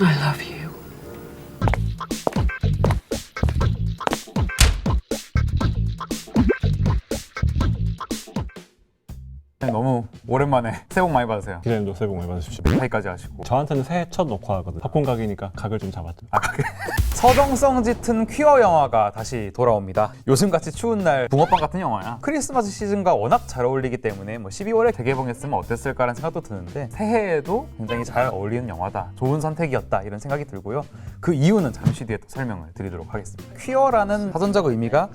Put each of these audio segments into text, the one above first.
I love you. 너무 오랜만에 새해 복 많이 받으세요. 기자님도 새해 복 많이 받으십시오. 넥타이까지 하시고. 저한테는 새해 첫 녹화거든요. 팝콘 가게니까 각을 좀 잡았죠. 서정성 짙은 퀴어 영화가 다시 돌아옵니다. 요즘같이 추운 날 붕어빵 같은 영화야. 크리스마스 시즌과 워낙 잘 어울리기 때문에 12월에 재개봉했으면 어땠을까라는 생각도 드는데 새해에도 굉장히 잘 어울리는 영화다. 좋은 선택이었다. 이런 생각이 들고요. 그 이유는 잠시 뒤에 또 설명을 드리도록 하겠습니다. 퀴어라는 사전적 의미가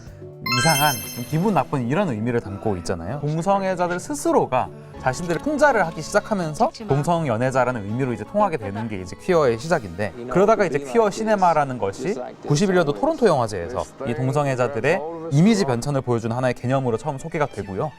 이상한, 기분 나쁜 이런 의미를 담고 있잖아요. 동성애자들 스스로가 자신들의 풍자를 하기 시작하면서 동성 연애자라는 의미로 이제 통하게 되는 게 이제 퀴어의 시작인데, 그러다가 이제 퀴어 시네마라는 것이 91년도 토론토 영화제에서 이 동성애자들의 이미지 변천을 보여주는 하나의 개념으로 처음 소개가 되고요.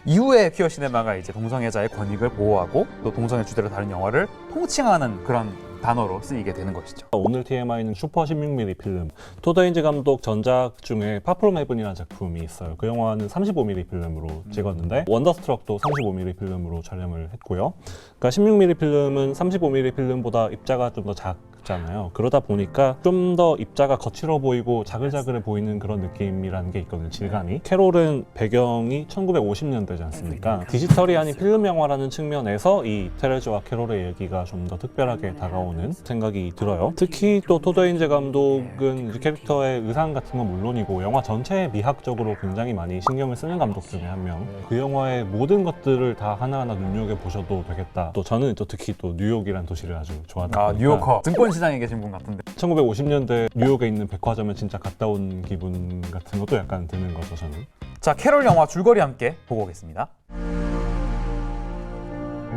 이후에 퀴어 시네마가 이제 동성애자의 권익을 보호하고 또 동성애 주제로 다룬 영화를 통칭하는 그런 단어로 쓰이게 되는 것이죠. 오늘 TMI는 슈퍼 16mm 필름. 토드 헤인즈 감독 전작 중에 파프롬 헤븐이라는 작품이 있어요. 그 영화는 35mm 필름으로 찍었는데 원더스트럭도 35mm 필름으로 촬영을 했고요. 그러니까 16mm 필름은 35mm 필름보다 입자가 좀 더 작잖아요. 그러다 보니까 좀 더 입자가 거칠어 보이고 자글자글해 보이는 그런 느낌이라는 게 있거든요. 질감이. 캐롤은 배경이 1950년대지 않습니까? 디지털이 아닌 필름 영화라는 측면에서 이 테레즈와 캐롤의 얘기가 좀 더 특별하게 다가오는 생각이 들어요. 특히 또 토드 헤인즈 감독은 이 캐릭터의 의상 같은 건 물론이고 영화 전체에 미학적으로 굉장히 많이 신경을 쓰는 감독 중에 한 명. 그 영화의 모든 것들을 다 하나하나 눈여겨보셔도 되겠다. 또 저는 또 특히 또 뉴욕이라는 도시를 아주 좋아하다 보니까 뉴요커 증권시장에 계신 분 같은데. 1950년대 뉴욕에 있는 백화점에 진짜 갔다 온 기분 같은 것도 약간 드는 거죠, 저는. 자, 캐롤 영화 줄거리 함께 보고 오겠습니다.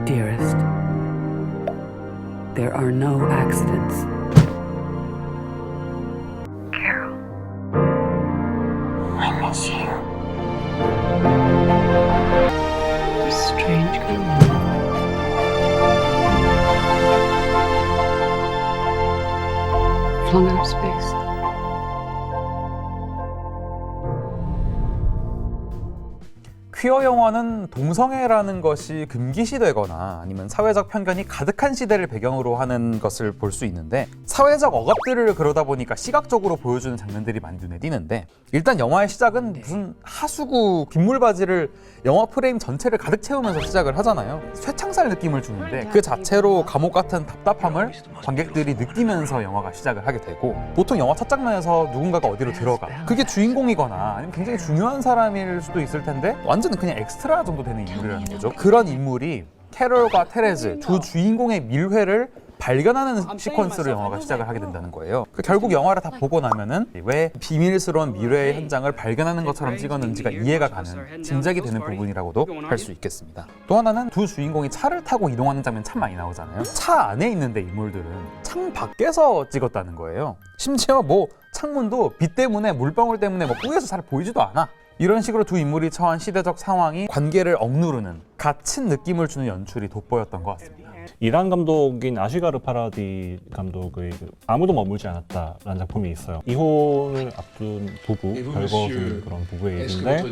Dearest, there are no accidents. Carol, I miss you. This strange girl. Flung out of space. 퀴어 영화는 동성애라는 것이 금기시되거나 아니면 사회적 편견이 가득한 시대를 배경으로 하는 것을 볼 수 있는데, 사회적 억압들을 그러다 보니까 시각적으로 보여주는 장면들이 많이 눈에 띄는데, 일단 영화의 시작은 무슨 하수구 빗물바지를 영화 프레임 전체를 가득 채우면서 시작을 하잖아요. 쇠창살 느낌을 주는데 그 자체로 감옥 같은 답답함을 관객들이 느끼면서 영화가 시작을 하게 되고, 보통 영화 첫 장면에서 누군가가 어디로 들어가, 그게 주인공이거나 아니면 굉장히 중요한 사람일 수도 있을 텐데 완전 그냥 엑스트라 정도 되는 인물이라는 거죠. 그런 인물이 캐롤과 테레즈 두 주인공의 밀회를 발견하는 시퀀스로 영화가 시작을 하게 된다는 거예요. 결국 영화를 다 보고 나면은 왜 비밀스러운 밀회의 현장을 발견하는 것처럼 찍었는지가 이해가 가는, 짐작이 되는 부분이라고도 할 수 있겠습니다. 또 하나는 두 주인공이 차를 타고 이동하는 장면 참 많이 나오잖아요. 차 안에 있는데 인물들은 창 밖에서 찍었다는 거예요. 심지어 창문도 비 때문에, 물방울 때문에 뿌여서 잘 보이지도 않아. 이런 식으로 두 인물이 처한 시대적 상황이 관계를 억누르는, 갇힌 느낌을 주는 연출이 돋보였던 것 같습니다. 이란 감독인 아시가르 파라디 감독의 아무도 머물지 않았다라는 작품이 있어요. 이혼을 앞둔 부부, 별거진 그런 부부의 얘기인데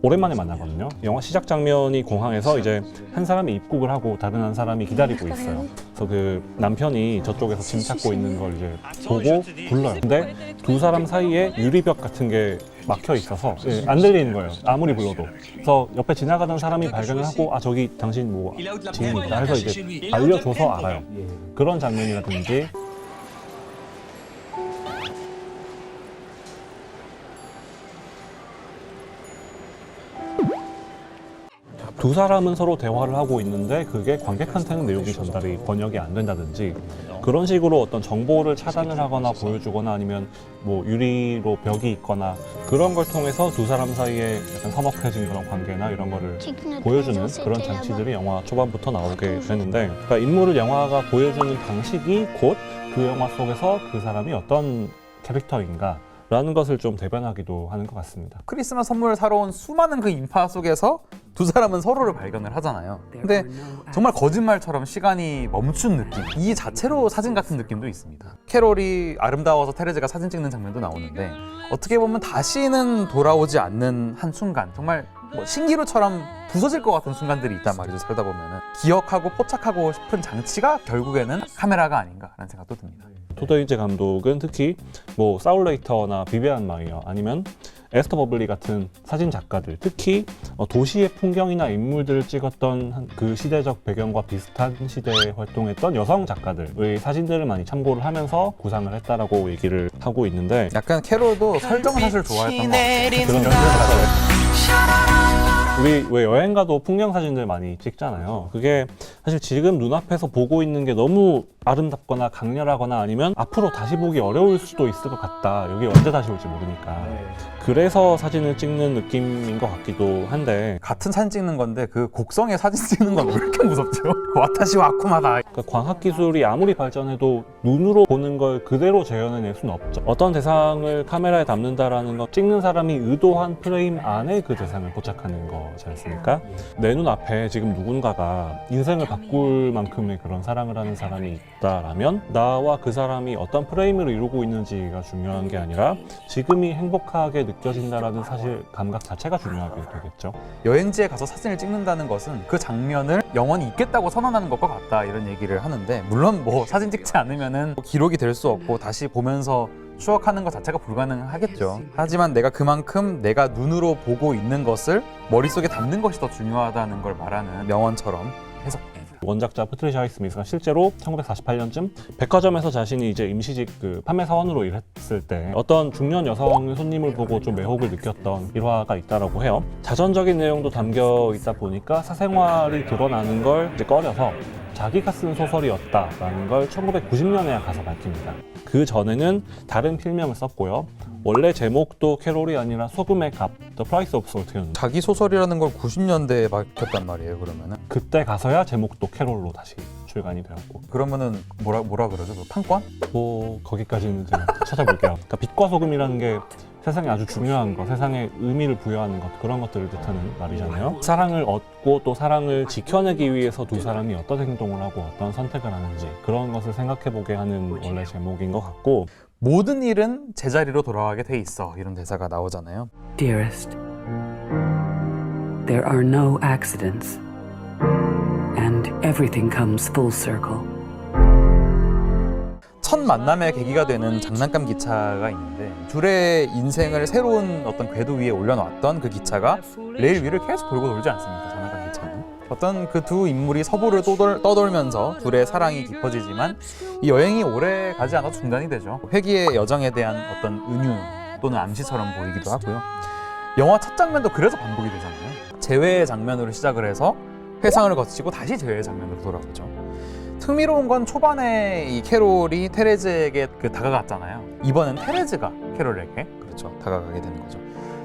오랜만에 만나거든요. 영화 시작 장면이 공항에서 이제 한 사람이 입국을 하고 다른 한 사람이 기다리고 있어요. 그래서 그 남편이 저쪽에서 짐 찾고 있는 걸 이제 보고 불러요. 근데 두 사람 사이에 유리벽 같은 게 막혀 있어서 안 들리는 거예요. 아무리 불러도. 그래서 옆에 지나가던 사람이 발견을 하고, 아, 저기 당신 지인이다 해서 이제 알려줘서 알아요. 그런 장면이라든지 두 사람은 서로 대화를 하고 있는데 그게 관객한테는 내용이 전달이 번역이 안 된다든지, 그런 식으로 어떤 정보를 차단을 하거나 보여주거나 아니면 유리로 벽이 있거나 그런 걸 통해서 두 사람 사이에 약간 서먹해진 그런 관계나 이런 거를 보여주는 그런 장치들이 영화 초반부터 나오게 되는데, 그러니까 인물을 영화가 보여주는 방식이 곧 그 영화 속에서 그 사람이 어떤 캐릭터인가 라는 것을 좀 대변하기도 하는 것 같습니다. 크리스마스 선물을 사러 온 수많은 그 인파 속에서 두 사람은 서로를 발견을 하잖아요. 근데 정말 거짓말처럼 시간이 멈춘 느낌, 이 자체로 사진 같은 느낌도 있습니다. 캐롤이 아름다워서 테레즈가 사진 찍는 장면도 나오는데 어떻게 보면 다시는 돌아오지 않는 한 순간, 정말 뭐 신기루처럼 부서질 것 같은 순간들이 있단 말이죠. 살다 보면은 기억하고 포착하고 싶은 장치가 결국에는 카메라가 아닌가라는 생각도 듭니다. 토드 감독은 특히 뭐 사울 레이터나 비비안 마이어 아니면 에스터 버블리 같은 사진 작가들, 특히 도시의 풍경이나 인물들을 찍었던 그 시대적 배경과 비슷한 시대에 활동했던 여성 작가들의 사진들을 많이 참고를 하면서 구상을 했다라고 얘기를 하고 있는데, 약간 캐롤도 설정 사실 좋아했던 것 같아요. 그런 연출 같아요. 우리 왜 여행 가도 풍경 사진들 많이 찍잖아요. 그게 사실 지금 눈앞에서 보고 있는 게 너무 아름답거나 강렬하거나 아니면 앞으로 다시 보기 어려울 수도 있을 것 같다. 여기 언제 다시 올지 모르니까. 그래서 사진을 찍는 느낌인 것 같기도 한데, 같은 사진 찍는 건데 그 곡성에 사진 찍는 건 왜 이렇게 무섭죠? 와타시 와쿠마다. 그러니까 광학 기술이 아무리 발전해도 눈으로 보는 걸 그대로 재현해낼 수는 없죠. 어떤 대상을 카메라에 담는다라는 건 찍는 사람이 의도한 프레임 안에 그 대상을 포착하는 거지 않습니까? 내 눈앞에 지금 누군가가 인생을 바꿀 만큼의 그런 사랑을 하는 사람이 있다라면 나와 그 사람이 어떤 프레임을 이루고 있는지가 중요한 게 아니라 지금이 행복하게 느껴진다라는 사실 감각 자체가 중요하게 되겠죠. 여행지에 가서 사진을 찍는다는 것은 그 장면을 영원히 있겠다고 선언하는 것과 같다, 이런 얘기를 하는데, 물론 뭐 사진 찍지 않으면은 기록이 될 수 없고 다시 보면서 추억하는 것 자체가 불가능하겠죠. 하지만 내가 그만큼 내가 눈으로 보고 있는 것을 머릿속에 담는 것이 더 중요하다는 걸 말하는 명언처럼 해석됩니다. 원작자 패트리샤 하이스미스가 실제로 1948년쯤 백화점에서 자신이 이제 임시직 그 판매 사원으로 일했을 때 어떤 중년 여성 손님을 보고 좀 매혹을 느꼈던 일화가 있다라고 해요. 자전적인 내용도 담겨 있다 보니까 사생활이 드러나는 걸 이제 꺼려서 자기가 쓴 소설이었다라는 걸 1990년에 가서 밝힙니다. 그 전에는 다른 필명을 썼고요. 원래 제목도 캐롤이 아니라 소금의 값, The Price of Salt였는데, 자기 소설이라는 걸 90년대에 밝혔단 말이에요. 그러면은 그때 가서야 제목도 캐롤로 다시 출간이 되었고, 그러면은 뭐라 그러죠? 그 판권? 뭐 거기까지는 제가 찾아볼게요. 그러니까 빛과 소금이라는 게 세상에 아주 중요한 것, 세상에 의미를 부여하는 것, 그런 것들을 뜻하는 말이잖아요. 사랑을 얻고 또 사랑을 지켜내기 위해서 두 사람이 어떤 행동을 하고 어떤 선택을 하는지, 그런 것을 생각해보게 하는 원래 제목인 것 같고, 모든 일은 제자리로 돌아가게 돼 있어, 이런 대사가 나오잖아요. Dearest, there are no accidents, and everything comes full circle. 첫 만남의 계기가 되는 장난감 기차가 있는데, 둘의 인생을 새로운 어떤 궤도 위에 올려놨던 그 기차가 레일 위를 계속 돌고 돌지 않습니까? 장난감 기차는. 어떤 그 두 인물이 서부를 떠돌면서 둘의 사랑이 깊어지지만 이 여행이 오래 가지 않아 중단이 되죠. 회귀의 여정에 대한 어떤 은유 또는 암시처럼 보이기도 하고요. 영화 첫 장면도 그래서 반복이 되잖아요. 재회의 장면으로 시작을 해서 회상을 거치고 다시 재회의 장면으로 돌아오죠. 흥미로운 건 초반에 이 캐롤이 테레즈에게 다가갔잖아요. 이번엔 테레즈가 캐롤에게 다가가게 되는 거죠.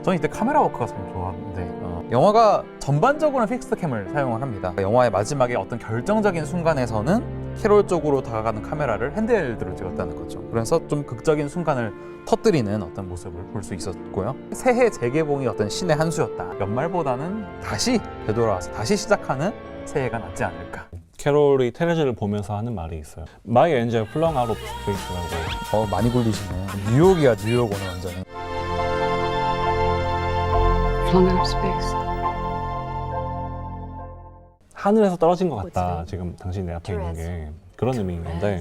저는 이때 카메라 워크가 참 좋았는데, 영화가 전반적으로는 픽스드 캠을 사용을 합니다. 영화의 마지막에 어떤 결정적인 순간에서는 캐롤 쪽으로 다가가는 카메라를 핸드헬드로 찍었다는 거죠. 그래서 좀 극적인 순간을 터뜨리는 어떤 모습을 볼 수 있었고요. 새해 재개봉이 어떤 신의 한 수였다. 연말보다는 다시 되돌아와서 다시 시작하는 새해가 낫지 않을까. 캐롤이 테레즈를 보면서 하는 말이 있어요. My angel flung out of space라고. 많이 굴리시네. 뉴욕이야, 뉴욕 오늘 완전히. Flung out of space. 하늘에서 떨어진 것 같다. 지금 당신 내 앞에 있는 게. 그런 의미인 건데,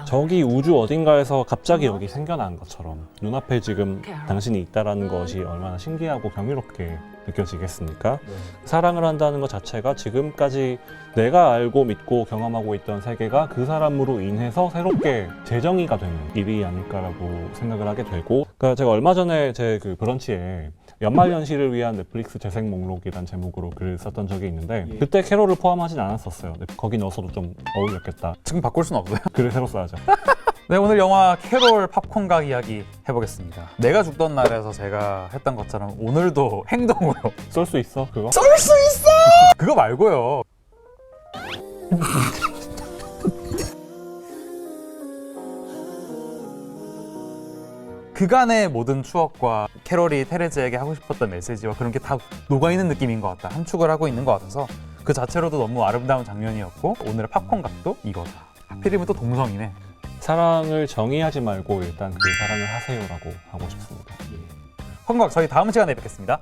저기 우주 어딘가에서 갑자기 여기 생겨난 것처럼 눈앞에 지금 당신이 있다라는 것이 얼마나 신기하고 경이롭게 느껴지겠습니까? 사랑을 한다는 것 자체가 지금까지 내가 알고 믿고 경험하고 있던 세계가 그 사람으로 인해서 새롭게 재정의가 되는 일이 아닐까라고 생각을 하게 되고, 그러니까 제가 얼마 전에 제 그 브런치에 연말연시를 위한 넷플릭스 재생 목록이란 제목으로 글을 썼던 적이 있는데, 그때 캐롤을 포함하진 않았었어요. 거기 넣어서도 좀 어울렸겠다. 지금 바꿀 수는 없어요. 글을 새로 써야죠. 네, 오늘 영화 캐롤 팝콘각 이야기 해보겠습니다. 내가 죽던 날에서 제가 했던 것처럼 오늘도 행동으로 쏠 수 있어 그거? 쏠 수 있어! 그거 말고요. 그간의 모든 추억과 캐롤이 테레즈에게 하고 싶었던 메시지와 그런 게 다 녹아있는 느낌인 것 같다. 함축을 하고 있는 것 같아서 그 자체로도 너무 아름다운 장면이었고 오늘의 팝콘 각도 이거다. 하필이면 또 동성이네. 사랑을 정의하지 말고 일단 그 사랑을 하세요라고 하고 싶습니다. 팝콘 각 저희 다음 시간에 뵙겠습니다.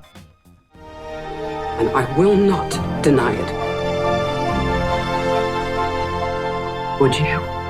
And I will not deny it. Would you?